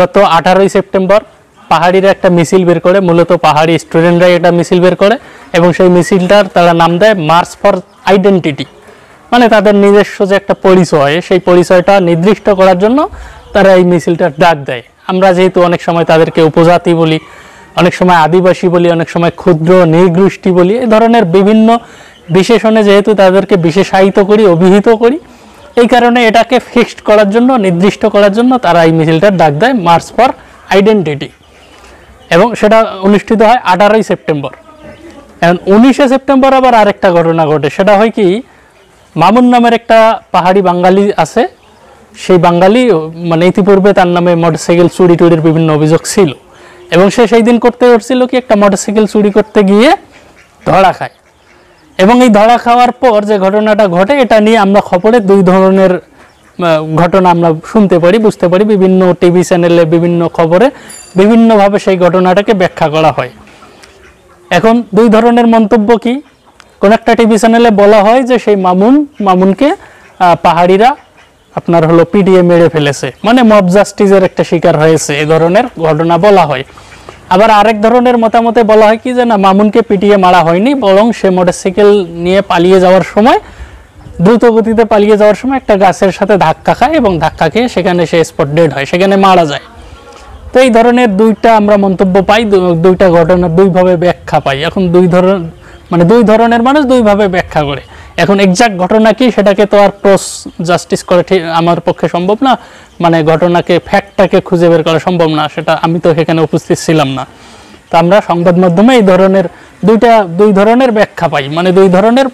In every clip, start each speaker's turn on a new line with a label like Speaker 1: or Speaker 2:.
Speaker 1: গত 18ই সেপ্টেম্বর পাহাড়িরা একটা মিছিল বের করে, মূলত পাহাড়ি স্টুডেন্টরাই একটা মিছিল বের করে এবং সেই মিছিলটার তারা নাম দেয় মার্চ ফর আইডেন্টিটি, মানে তাদের নিজস্ব যে একটা পরিচয়, সেই পরিচয়টা নির্দিষ্ট করার জন্য তারা এই মিছিলটার ডাক দেয়। আমরা যেহেতু অনেক সময় তাদেরকে উপজাতি বলি, অনেক সময় আদিবাসী বলি, অনেক সময় ক্ষুদ্র নৃগোষ্ঠী বলি, এই ধরনের বিভিন্ন বিশেষণে যেহেতু তাদেরকে বিশেষায়িত করি, অভিহিত করি, এই কারণে এটাকে ফিক্সড করার জন্য, নির্দিষ্ট করার জন্য তারা এই মিছিলটার ডাক দেয় মার্চ ফর আইডেন্টিটি এবং সেটা অনুষ্ঠিত হয় 18ই সেপ্টেম্বর। এখন 19শে সেপ্টেম্বর আবার আরেকটা ঘটনা ঘটে। সেটা হয় কি, মামুন নামের একটা পাহাড়ি বাঙালি আছে, সেই বাঙালি মানে ইতিপূর্বে তার নামে মোটরসাইকেল চুরি টুরির বিভিন্ন অভিযোগ ছিল এবং সে সেই দিন করতে পারছিল কি, একটা মোটরসাইকেল চুরি করতে গিয়ে ধরা খায় এবং এই ধরা খাওয়ার পর যে ঘটনাটা ঘটে, এটা নিয়ে আমরা খবরে দুই ধরনের ঘটনা আমরা শুনতে পারি, বুঝতে পারি। বিভিন্ন টিভি চ্যানেলে, বিভিন্ন খবরে বিভিন্নভাবে সেই ঘটনাটাকে ব্যাখ্যা করা হয়। এখন দুই ধরনের মন্তব্য কি, কোন একটা টিভি চ্যানেলে বলা হয় যে সেই মামুনকে পাহাড়িরা আপনার হলো পিটিয়ে মেরে ফেলেছে, মানে মব জাস্টিসের একটা শিকার হয়েছে, এই ধরনের ঘটনা বলা হয়। আবার আরেক ধরনের মতামতে বলা হয় কি যে না, মামুনকে পিটিয়ে মারা হয়নি, বরং সে মোটরসাইকেল নিয়ে পালিয়ে যাওয়ার সময়, দ্রুত গতিতে পালিয়ে যাওয়ার সময় একটা গাছের সাথে ধাক্কা খায় এবং ধাক্কা খেয়ে সেখানে সে স্পট ডেড হয়, সেখানে মারা যায়। তো এই ধরনের দুইটা আমরা মন্তব্য পাই, দুইটা ঘটনা দুইভাবে ব্যাখ্যা পাই। এখন দুই ধরনের মানুষ দুইভাবে ব্যাখ্যা করে। এখন এক্সাক্ট ঘটনা কি, সেটাকে তো আর ক্রস জাস্টিস করে ঠিক আমার পক্ষে সম্ভব না, মানে ঘটনাকে, ফ্যাক্টটাকে খুঁজে বের করা সম্ভব না, সেটা আমি তো সেখানে উপস্থিত ছিলাম না। তো আমরা সংবাদ মাধ্যমে এই ধরনের দুই ধরনের ব্যাখ্যা পাই, মানে দুই ধরনের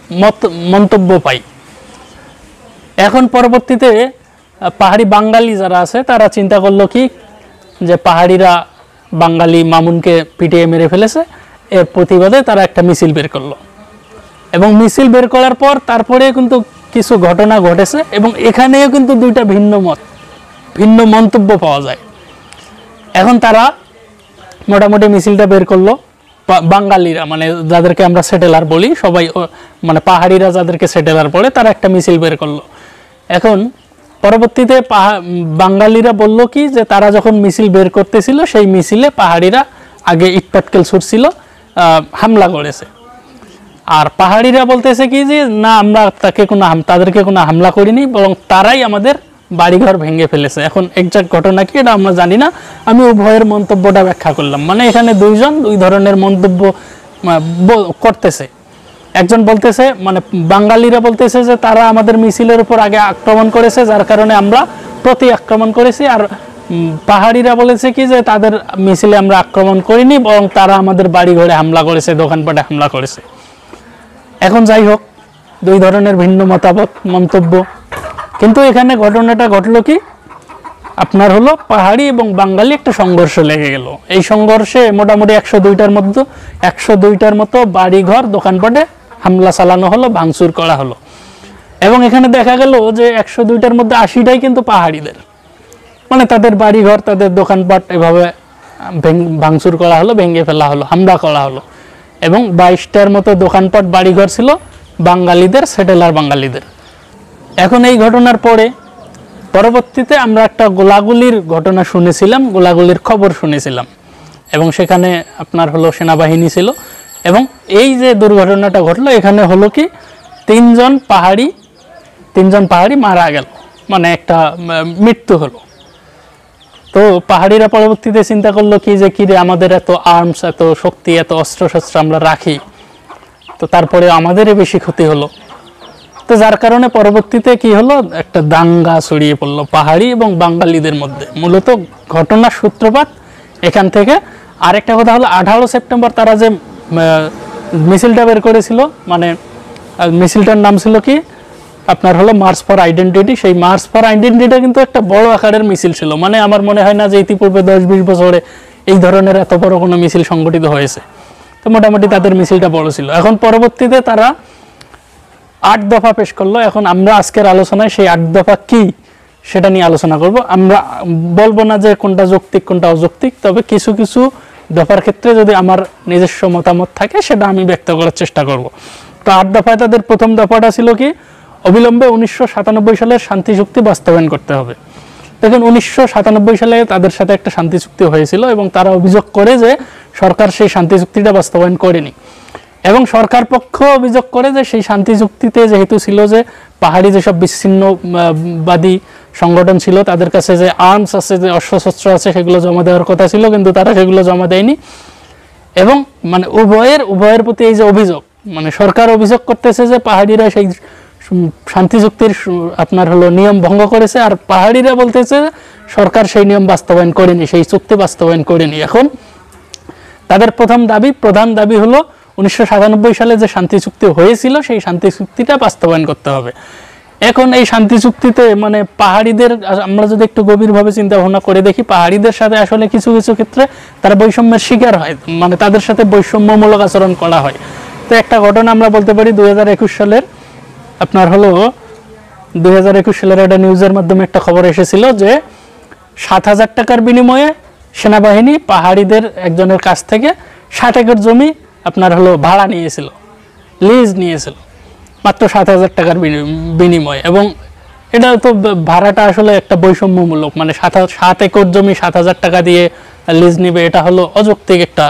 Speaker 1: মন্তব্য পাই। এখন পরবর্তীতে পাহাড়ি বাঙালি যারা আছে তারা চিন্তা করলো কি, যে পাহাড়িরা বাঙালি মামুনকে পিটিয়ে মেরে ফেলেছে, এর প্রতিবাদে তারা একটা মিছিল বের করলো এবং মিছিল বের করার পর তারপরে কিন্তু কিছু ঘটনা ঘটেছে এবং এখানেও কিন্তু দুইটা ভিন্ন মন্তব্য পাওয়া যায়। এখন তারা মোটামুটি মিছিলটা বের করলো, বাঙালিরা মানে যাদেরকে আমরা সেটেলার বলি, সবাই মানে পাহাড়িরা যাদেরকে সেটেলার বলে, তারা একটা মিছিল বের করলো। এখন পরবর্তীতে বাঙালিরা বলল কি, যে তারা যখন মিছিল বের করতেছিল সেই মিছিলে পাহাড়িরা আগে ইটপাটকেল ছুটছিল, হামলা করেছে। আর পাহাড়িরা বলতেছে কি যে না, আমরা তাদেরকে কোনো হামলা করিনি, বরং তারাই আমাদের বাড়িঘর ভেঙে ফেলেছে। এখন এক্সাক্ট ঘটনা কি এটা আমরা জানি না, আমি উভয়ের মন্তব্যটা ব্যাখ্যা করলাম। মানে এখানে দুই ধরনের মন্তব্য করতেছে। একজন বলতেছে, মানে বাঙালিরা বলতেছে যে তারা আমাদের মিছিলের উপর আগে আক্রমণ করেছে, যার কারণে আমরা প্রতি আক্রমণ করেছি। আর পাহাড়িরা বলেছে কি যে তাদের মিছিলে আমরা আক্রমণ করিনি, বরং তারা আমাদের বাড়ি ঘরে হামলা করেছে, দোকানপাটে হামলা করেছে। এখন যাই হোক, দুই ধরনের ভিন্ন মন্তব্য, কিন্তু এখানে ঘটনাটা ঘটলো কি, আপনার হলো পাহাড়ি এবং বাঙালি একটা সংঘর্ষ লেগে গেল। এই সংঘর্ষে মোটামুটি 102টার মতো বাড়িঘর, দোকানপাটে হামলা চালানো হলো, ভাঙচুর করা হলো এবং এখানে দেখা গেল যে 102টার মধ্যে 80টাই কিন্তু পাহাড়িদের, মানে তাদের বাড়িঘর, তাদের দোকানপাট এভাবে ভাঙচুর করা হলো, ভেঙে ফেলা হলো, হামলা করা হলো এবং 22টার মতো দোকানপাট, বাড়িঘর ছিল বাঙালিদের, সেটেলার বাঙালিদের। এখন এই ঘটনার পরবর্তীতে আমরা একটা গোলাগুলির ঘটনা শুনেছিলাম, গোলাগুলির খবর শুনেছিলাম এবং সেখানে আপনার হলো সেনাবাহিনী ছিল এবং এই যে দুর্ঘটনাটা ঘটলো, এখানে হলো কি তিনজন পাহাড়ি মারা গেল, মানে একটা মৃত্যু হলো। তো পাহাড়িরা পরবর্তীতে চিন্তা করলো কি যে কিরে, আমাদের এত আর্মস, এত শক্তি, এত অস্ত্রশস্ত্র আমরা রাখি, তো তারপরে আমাদেরই বেশি ক্ষতি হলো। তো যার কারণে পরবর্তীতে কি হলো, একটা দাঙ্গা ছড়িয়ে পড়লো পাহাড়ি এবং বাঙালিদের মধ্যে। মূলত ঘটনার সূত্রপাত এখান থেকে। আরেকটা কথা হলো, 18 সেপ্টেম্বর তারা যে মিছিলটা বের করেছিল, মানে মিছিলটার নাম ছিল কি আপনার হলো মার্চ ফর আইডেন্টিটি। সেই মার্চ ফর আইডেন্টিটিটা কিন্তু একটা বড় আকারের মিছিল ছিল, মানে আমার মনে হয় না যে ইতিপূর্বে 10-20 বছরে এই ধরনের এত বড় কোনো মিছিল সংগঠিত হয়েছে। তো মোটামুটি তাদের মিছিলটা বড় ছিল। এখন পরবর্তীতে তারা 8 দফা পেশ করলো। এখন আমরা আজকের আলোচনায় সেই 8 দফা কি সেটা নিয়ে আলোচনা করব। আমরা বলবো না যে কোনটা যৌক্তিক কোনটা অযৌক্তিক, তবে কিছু কিছু দফার ক্ষেত্রে যদি আমার নিজস্ব মতামত থাকে সেটা আমি ব্যক্ত করার চেষ্টা করব। তো 8 দফায় তাদের প্রথম দফাটা ছিল কি, অবিলম্বে 1997 সালের শান্তি চুক্তি বাস্তবায়ন করতে হবে। দেখুন 1997 সালে তাদের সাথে একটা শান্তি চুক্তি হয়েছিল এবং তারা অভিযোগ করে যে সরকার সেই শান্তি চুক্তিটা বাস্তবায়ন করেনি, এবং সরকার পক্ষ অভিযোগ করে যে সেই শান্তি চুক্তিতে যেহেতু ছিল যে পাহাড়ি যেসব বিচ্ছিন্নবাদী সংগঠন ছিল তাদের কাছে যে আর্মস আছে, যে অস্ত্রশস্ত্র আছে, সেগুলো জমা দেওয়ার কথা ছিল, কিন্তু তারা সেগুলো জমা দেয়নি। এবং মানে উভয়ের প্রতি এই যে অভিযোগ, মানে সরকার অভিযোগ করতেছে যে পাহাড়িরা সেই শান্তি চুক্তির আপনার হলো নিয়ম ভঙ্গ করেছে, আর পাহাড়িরা বলতেছে সরকার সেই নিয়ম বাস্তবায়ন করেনি, সেই চুক্তি বাস্তবায়ন করেনি। এখন তাদের প্রধান দাবি হলো 1997 সালে যে শান্তি চুক্তি হয়েছিল সেই শান্তি চুক্তিটা বাস্তবায়ন করতে হবে। এখন এই শান্তি চুক্তিতে মানে পাহাড়িদের আমরা যদি একটু গভীরভাবে চিন্তা ভাবনা করে দেখি, পাহাড়িদের সাথে আসলে কিছু কিছু ক্ষেত্রে তারা বৈষম্যের শিকার হয়, মানে তাদের সাথে বৈষম্যমূলক আচরণ করা হয়। তো একটা ঘটনা আমরা বলতে পারি 2021 সালের আপনার হলো 2021 সালের একটা নিউজের মাধ্যমে একটা খবর এসেছিল যে 7,000 টাকার বিনিময়ে সেনাবাহিনী পাহাড়িদের একজনের কাছ থেকে 60 একর জমি আপনার হলো ভাড়া নিয়েছিল, লিজ নিয়েছিল মাত্র 7,000 টাকার বিনিময়ে। এবং এটা তো ভাড়াটা আসলে একটা বৈষম্যমূলক, মানে 7 একর জমি 7,000 টাকা দিয়ে লিজ নিবে, এটা হলো অযৌক্তিক একটা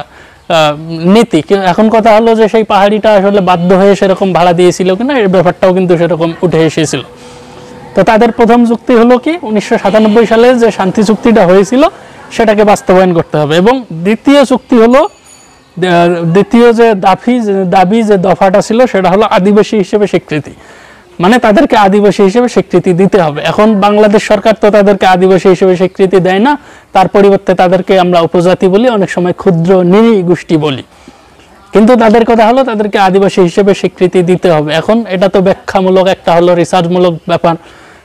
Speaker 1: নীতি। এখন কথা হলো যে সেই পাহাড়িটা আসলে বাধ্য হয়ে সেরকম ভাড়া দিয়েছিল কিনা, এই ব্যাপারটাও কিন্তু সেরকম উঠে এসেছিল। তো তাদের প্রথম যুক্তি হলো কি 1997 সালে যে শান্তি চুক্তিটা হয়েছিল সেটাকে বাস্তবায়ন করতে হবে, এবং দ্বিতীয় চুক্তি হলো দ্বিতীয় যে দাবি যে দফাটা ছিল সেটা হলো আদিবাসী হিসেবে স্বীকৃতি, মানে তাদেরকে আদিবাসী হিসেবে স্বীকৃতি দিতে হবে। এখন বাংলাদেশ সরকার তো তাদেরকে আদিবাসী হিসেবে স্বীকৃতি দেয় না, তার পরিবর্তে তাদেরকে আমরা উপজাতি বলি, অনেক সময় ক্ষুদ্র নৃ গোষ্ঠী বলি, কিন্তু তাদের কথা হলো তাদেরকে আদিবাসী হিসেবে স্বীকৃতি দিতে হবে। এখন এটা তো ব্যাখ্যামূলক একটা হলো রিসার্চমূলক ব্যাপার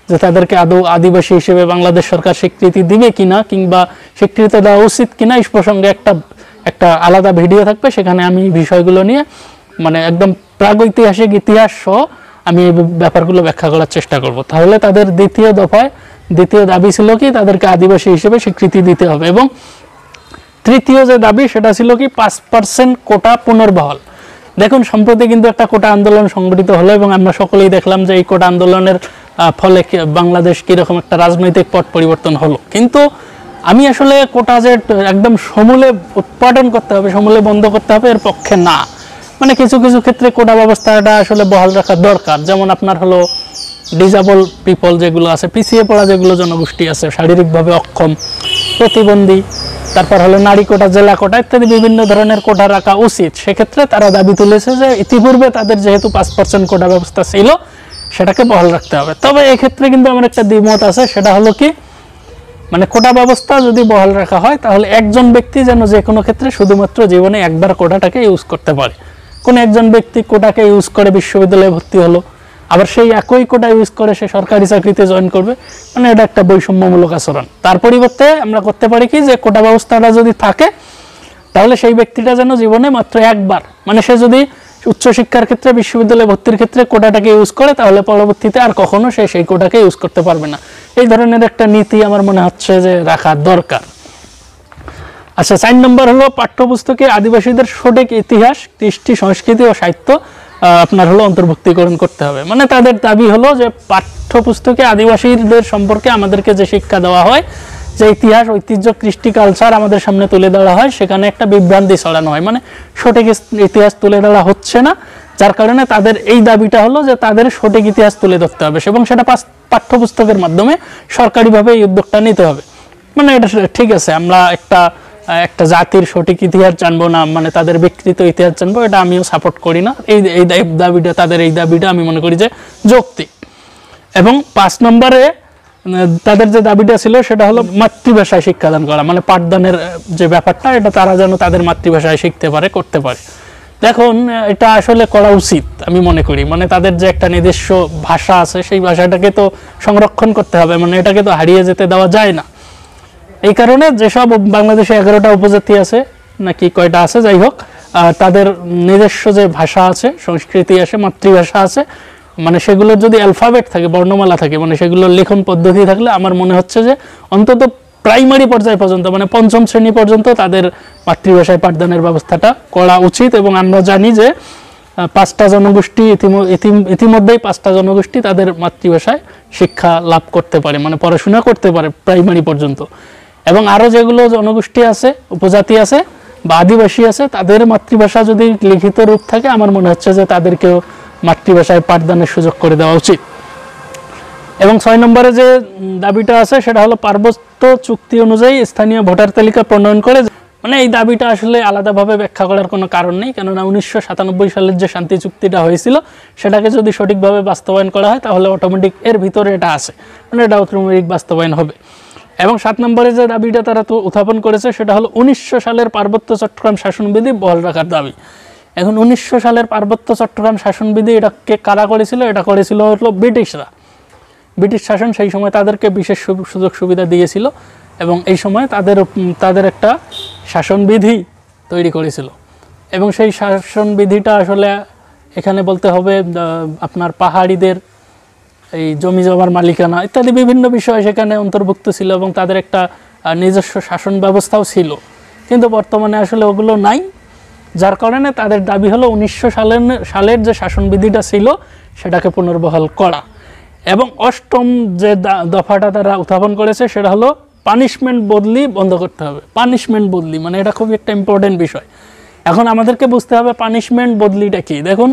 Speaker 1: যে তাদেরকে আদৌ আদিবাসী হিসেবে বাংলাদেশ সরকার স্বীকৃতি দিবে কিনা কিংবা স্বীকৃতি দেওয়া উচিত কিনা, এই প্রসঙ্গে একটা আলাদা ভিডিও থাকবে, সেখানে আমি বিষয়গুলো নিয়ে মানে একদম প্রাগৈতিহাসিক ইতিহাস সহ আমি এই ব্যাপারগুলো ব্যাখ্যা করার চেষ্টা করব। তাহলে তাদের দ্বিতীয় দাবি ছিল কি তাদেরকে আদিবাসী হিসেবে স্বীকৃতি দিতে হবে, এবং তৃতীয় যে দাবি সেটা ছিল কি 5% কোটা পুনর্বহাল। দেখুন সম্প্রতি কিন্তু একটা কোটা আন্দোলন সংগঠিত হলো এবং আমরা সকলেই দেখলাম যে এই কোটা আন্দোলনের ফলে বাংলাদেশ কিরকম একটা রাজনৈতিক পট পরিবর্তন হলো। কিন্তু আমি আসলে কোটা যে একদম সমূলে উৎপাদন করতে হবে, সমূলে বন্ধ করতে হবে এর পক্ষে না। মানে কিছু কিছু ক্ষেত্রে কোটা ব্যবস্থাটা আসলে বহাল রাখা দরকার। যেমন আপনার হলো ডিসেবল পিপল যেগুলো আছে, পিছিয়ে পড়া যেগুলো জনগোষ্ঠী আছে, শারীরিকভাবে অক্ষম, প্রতিবন্ধী, তারপর হলো নারী কোটা, জেলা কোটা ইত্যাদি বিভিন্ন ধরনের কোটা রাখা উচিত। সেক্ষেত্রে তারা দাবি তুলেছে যে ইতিপূর্বে তাদের যেহেতু 5% কোটা ব্যবস্থা ছিল সেটাকে বহাল রাখতে হবে। তবে এক্ষেত্রে কিন্তু আমার একটা দ্বিমত আছে, সেটা হলো কি মানে কোটা ব্যবস্থা যদি বহাল রাখা হয় তাহলে একজন ব্যক্তি যেন যে কোনো ক্ষেত্রে শুধুমাত্র জীবনে একবার কোটাটাকে ইউজ করতে পারে। কোন একজন ব্যক্তি কোটাকে ইউজ করে বিশ্ববিদ্যালয়ে ভর্তি হলো, আবার সেই একই কোটা ইউজ করে সে সরকারি চাকরিতে জয়েন করবে, মানে এটা একটা বৈষম্যমূলক আচরণ। তার পরিবর্তে আমরা করতে পারি কি যে কোটা ব্যবস্থাটা যদি থাকে তাহলে সেই ব্যক্তিটা যেন জীবনে মাত্র একবার, মানে সে যদি উচ্চশিক্ষার ক্ষেত্রে বিশ্ববিদ্যালয়ে ভর্তির ক্ষেত্রে কোটাটাকে ইউজ করে তাহলে পরবর্তীতে আর কখনো সে সেই কোটাকে ইউজ করতে পারবে না। এই ধরনের একটা নীতি আমার মনে হচ্ছে যে রাখা দরকার। আচ্ছা, 4 নম্বর হলো পাঠ্যপুস্তকে আদিবাসীদের সঠিক ইতিহাস, কৃষ্টি, সংস্কৃতি ও সাহিত্য আপনার হলো অন্তর্ভুক্তিকরণ করতে হবে। মানে তাদের দাবি হলো যে পাঠ্যপুস্তকে আদিবাসীদের সম্পর্কে আমাদেরকে যে শিক্ষা দেওয়া হয়, যে ইতিহাস, ঐতিহ্য, কৃষ্টি, কালচার আমাদের সামনে তুলে ধরা হয়, সেখানে একটা বিভ্রান্তি ছড়ানো হয়, মানে সঠিক ইতিহাস তুলে ধরা হচ্ছে না, যার কারণে তাদের এই দাবিটা হলো যে তাদের সঠিক ইতিহাস তুলে ধরতে হবে এবং সেটা পাঠ্যপুস্তকের মাধ্যমে সরকারিভাবে এই উদ্যোগটা নিতে হবে। মানে এটা ঠিক আছে, আমরা একটা জাতির সঠিক ইতিহাস জানবো না, মানে তাদের বিকৃত ইতিহাস জানবো, এটা আমিও সাপোর্ট করি না। এই দাবিটা, তাদের এই দাবিটা আমি মনে করি যে যৌক্তিক। এবং 5 নম্বরে তাদের যে দাবিটা ছিল সেটা হলো মাতৃভাষায় শিক্ষাদান করা, মানে পাঠদানের যে ব্যাপারটা এটা তারা যেন তাদের মাতৃভাষায় শিখতে পারে, করতে পারে। দেখুন এটা আসলে করা উচিত আমি মনে করি, মানে তাদের যে একটা নিজস্ব ভাষা আছে সেই ভাষাটাকে তো সংরক্ষণ করতে হবে, মানে এটাকে তো হারিয়ে যেতে দেওয়া যায় না। এই কারণে যেসব বাংলাদেশে 11টা উপজাতি আছে নাকি কয়টা আছে যাই হোক, তাদের নিজস্ব যে ভাষা আছে, সংস্কৃতি আছে, মাতৃভাষা আছে, মানে সেগুলোর যদি অ্যালফাবেট থাকে, বর্ণমালা থাকে, মানে সেগুলোর লেখন পদ্ধতি থাকলে আমার মনে হচ্ছে যে অন্তত প্রাইমারি পর্যায় পর্যন্ত, মানে 5ম শ্রেণী পর্যন্ত তাদের মাতৃভাষায় পাঠদানের ব্যবস্থাটা করা উচিত। এবং আমরা জানি যে 5টা জনগোষ্ঠী ইতিমধ্যেই 5টা জনগোষ্ঠী তাদের মাতৃভাষায় শিক্ষা লাভ করতে পারে, মানে পড়াশোনা করতে পারে প্রাইমারি পর্যন্ত। এবং আরও যেগুলো জনগোষ্ঠী আছে, উপজাতি আছে বা আদিবাসী আছে, তাদের মাতৃভাষা যদি লিখিত রূপ থাকে, আমার মনে হচ্ছে যে তাদেরকেও মাতৃভাষায় পাঠদানের সুযোগ করে দেওয়া উচিত। এবং 6 নম্বরে যে দাবিটা আছে সেটা হলো পার্বত্য চুক্তি অনুযায়ী স্থানীয় ভোটার তালিকা প্রণয়ন করে, মানে এই দাবিটা আসলে আলাদাভাবে ব্যাখ্যা করার কোনো কারণ নেই, কেননা 1997 সালের যে শান্তি চুক্তিটা হয়েছিল সেটাকে যদি সঠিকভাবে বাস্তবায়ন করা হয় তাহলে অটোমেটিক এর ভিতরে এটা আছে, মানে এটা অটোমেটিক বাস্তবায়ন হবে। এবং 7 নম্বরে যে দাবিটা তারা তো উত্থাপন করেছে সেটা হলো 1900 সালের পার্বত্য চট্টগ্রাম শাসনবিধি বহাল রাখার দাবি। এখন 1900 সালের পার্বত্য চট্টগ্রাম শাসনবিধি এটাকে কারা করেছিল? এটা করেছিল হলো ব্রিটিশরা। ব্রিটিশ শাসন সেই সময় তাদেরকে বিশেষ সুযোগ সুবিধা দিয়েছিল এবং এই সময় তাদের একটা শাসনবিধি তৈরি করেছিল। এবং সেই শাসনবিধিটা আসলে এখানে বলতে হবে আপনার পাহাড়িদের এই জমি জমার মালিকানা ইত্যাদি বিভিন্ন বিষয় সেখানে অন্তর্ভুক্ত ছিল এবং তাদের একটা নিজস্ব শাসন ব্যবস্থাও ছিল, কিন্তু বর্তমানে আসলে ওগুলো নাই। যার কারণে তাদের দাবি হলো 1900 সালের যে শাসনবিধিটা ছিল সেটাকে পুনর্বহাল করা। এবং 8ম যে দফাটা তারা উত্থাপন করেছে সেটা হলো পানিশমেন্ট বদলি বন্ধ করতে হবে। পানিশমেন্ট বদলি মানে এটা খুবই একটা ইম্পর্টেন্ট বিষয়। এখন আমাদেরকে বুঝতে হবে পানিশমেন্ট বদলিটা কি। দেখুন,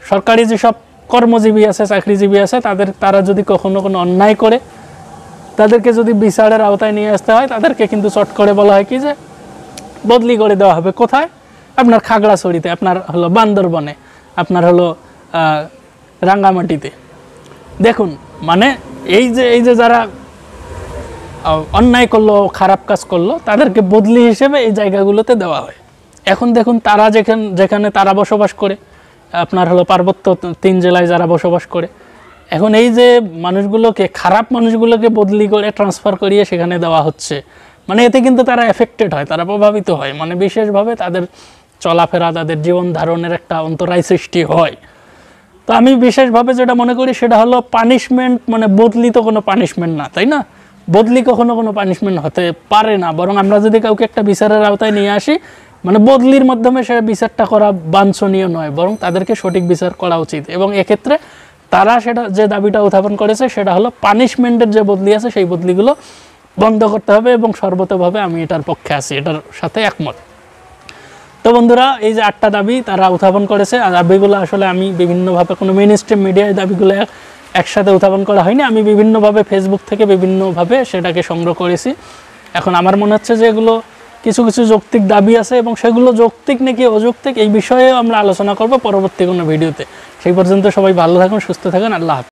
Speaker 1: সরকারি যেসব কর্মজীবী আছে, চাকরিজীবী আছে, তারা যদি কখনো কোনো অন্যায় করে তাদেরকে যদি বিচারের আওতায় নিয়ে আসতে হয়, তাদেরকে কিন্তু চট করে বলা হয় কি যে বদলি করে দেওয়া হবে। কোথায়? আপনার খাগড়াছড়িতে, আপনার হলো বান্দরবনে, আপনার হলো রাঙ্গামাটিতে। দেখুন, মানে এই যে যারা অন্যায় করলো, খারাপ কাজ করলো, তাদেরকে বদলি হিসেবে এই জায়গাগুলোতে দেওয়া হয়। এখন দেখুন, তারা যেখানে তারা বসবাস করে, আপনার হলো পার্বত্য 3 জেলায় যারা বসবাস করে, এখন এই যে মানুষগুলোকে, খারাপ মানুষগুলোকে বদলি করে ট্রান্সফার করিয়ে সেখানে দেওয়া হচ্ছে, মানে এতে কিন্তু তারা এফেক্টেড হয়, তারা প্রভাবিত হয়, মানে বিশেষভাবে তাদের চলাফেরা, তাদের জীবন ধারণের একটা অন্তরায় সৃষ্টি হয়। তো আমি বিশেষভাবে যেটা মনে করি সেটা হলো পানিশমেন্ট, মানে বদলি তো কোনো পানিশমেন্ট না, তাই না? বদলি কখনো কোনো পানিশমেন্ট হতে পারে না। বরং আমরা যদি কাউকে একটা বিচারের আওতায় নিয়ে আসি, মানে বদলির মাধ্যমে সে বিচারটা করা বাঞ্ছনীয় নয়, বরং তাদেরকে সঠিক বিচার করা উচিত। এবং এক্ষেত্রে তারা সেটা যে দাবিটা উত্থাপন করেছে সেটা হলো পানিশমেন্টের যে বদলি আছে সেই বদলিগুলো বন্ধ করতে হবে, এবং সর্বতভাবে আমি এটার পক্ষে আছি, এটার সাথে একমত। তো বন্ধুরা, এই যে 8টা দাবি তারা উত্থাপন করেছে, আর দাবিগুলো আসলে আমি বিভিন্নভাবে কোনো মেইন স্ট্রিম মিডিয়ায় দাবিগুলো একসাথে উত্থাপন করা হয়নি, আমি বিভিন্নভাবে ফেসবুক থেকে বিভিন্নভাবে সেটাকে সংগ্রহ করেছি। এখন আমার মনে হচ্ছে যে এগুলো কিছু কিছু যৌক্তিক দাবি আছে এবং সেগুলো যৌক্তিক নাকি অযৌক্তিক এই বিষয়ে আমরা আলোচনা করব পরবর্তী কোনো ভিডিওতে। সেই পর্যন্ত সবাই ভালো থাকুন, সুস্থ থাকুন, আল্লাহ হাফেজ।